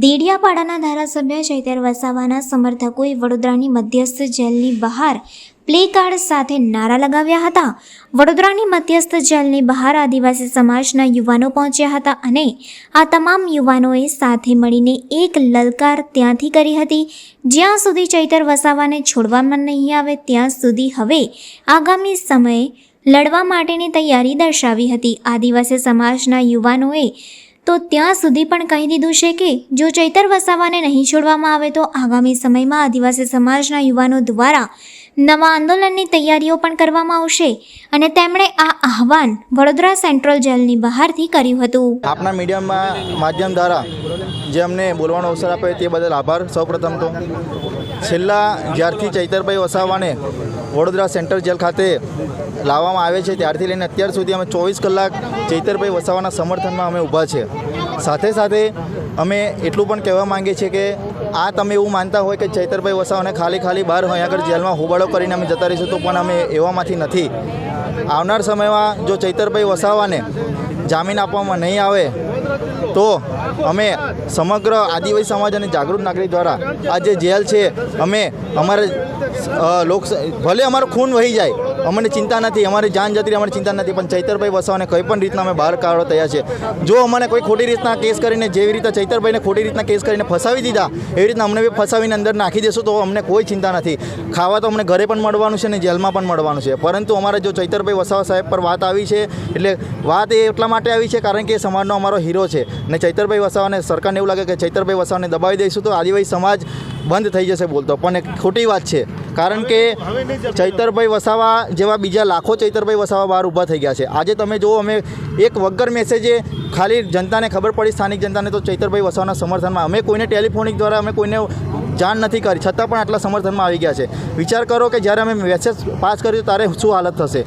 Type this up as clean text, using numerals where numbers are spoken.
દેડિયાપાડાના ધારાસભ્ય ચૈતર વસાવાના સમર્થકોએ વડોદરાની મધ્યસ્થ જેલની બહાર પ્લે કાર્ડ સાથે નારા લગાવ્યા હતા. વડોદરાની મધ્યસ્થ જેલની બહાર આદિવાસી સમાજના યુવાનો પહોંચ્યા હતા અને આ તમામ યુવાનોએ સાથે મળીને એક લલકાર ત્યાંથી કરી હતી. જ્યાં સુધી ચૈતર વસાવાને છોડવામાં નહીં આવે ત્યાં સુધી હવે આગામી સમયે લડવા માટેની તૈયારી દર્શાવી હતી. આદિવાસી સમાજના યુવાનોએ તો ત્યાં સુધી પણ કહી દીધું છે કે જો ચૈતર વસાવાને નહીં છોડવામાં આવે તો આગામી સમયમાં આદિવાસી સમાજના યુવાનો દ્વારા નવા આંદોલનની તૈયારીઓ પણ કરવામાં આવશે અને તેમણે આ આહવાન વડોદરા સેન્ટ્રલ જેલની બહારથી કર્યું હતું. આપના મીડિયામાં માધ્યમ દ્વારા જે અમને બોલવાનો અવસર આપ્યો તે બદલ આભાર. સૌપ્રથમ તો છેલ્લા જ્યારથી ચૈતરભાઈ વસાવાને વડોદરા સેન્ટ્રલ જેલ ખાતે લાવવામાં આવે છે ત્યારથી લઈને અત્યાર સુધી અમે 24 કલાક ચૈતરભાઈ વસાવાના સમર્થનમાં અમે ઊભા છે. સાથે સાથે અમે એટલું પણ કહેવા માંગીએ છીએ કે આ તમે એવું માનતા હોય કે ચૈતરભાઈ વસાવાને ખાલી બહાર હોય આગળ જેલમાં હોબાળો કરીને અમે જતા રહીશું તો પણ અમે એવામાંથી નથી. આવનાર સમયમાં જો ચૈતરભાઈ વસાવાને જામીન આપવામાં નહીં આવે તો અમે સમગ્ર આદિવાસી સમાજ અને જાગૃત નાગરિક દ્વારા આ જે જેલ છે અમે અમારે ભલે અમારું ખૂન વહી જાય અમને ચિંતા નથી, અમારી જાન જતી અમારી ચિંતા નથી, પણ ચૈતરભાઈ વસાવાને કંઈ પણ રીતના અમે બહાર કાઢવા તૈયાર છે. જો અમને કોઈ ખોટી રીતના કેસ કરીને જેવી રીતે ચૈતરભાઈને ખોટી રીતના કેસ કરીને ફસાવી દીધા એવી રીતના અમને બી ફસાવીને અંદર નાખી દેશું તો અમને કોઈ ચિંતા નથી. ખાવા તો અમને ઘરે પણ મળવાનું છે અને જેલમાં પણ મળવાનું છે. પરંતુ અમારે જો ચૈતરભાઈ વસાવા સાહેબ પર વાત આવી છે એટલે વાત એ એટલા માટે આવી છે કારણ કે સમાજનો અમારો હીરો છે અને ચૈતરભાઈ વસાવાને સરકારને એવું લાગે કે ચૈતરભાઈ વસાવાને દબાવી દઈશું તો આદિવાસી સમાજ બંધ થઈ જશે બોલતો, પણ એક ખોટી વાત છે. કારણ કે ચૈતરભાઈ વસાવા જેવા બીજા લાખો ચૈતરભાઈ વસાવા બહાર ઊભા થઈ ગયા છે. આજે તમે જુઓ અમે એક વગર મેસેજે ખાલી જનતાને ખબર પડી, સ્થાનિક જનતાને, તો ચૈતરભાઈ વસાવાના સમર્થનમાં અમે કોઈને ટેલિફોનિક દ્વારા અમે કોઈને જાણ નથી કરી છતાં પણ આટલા સમર્થનમાં આવી ગયા છે. વિચાર કરો કે જ્યારે અમે મેસેજ પાસ કર્યું ત્યારે શું હાલત થશે.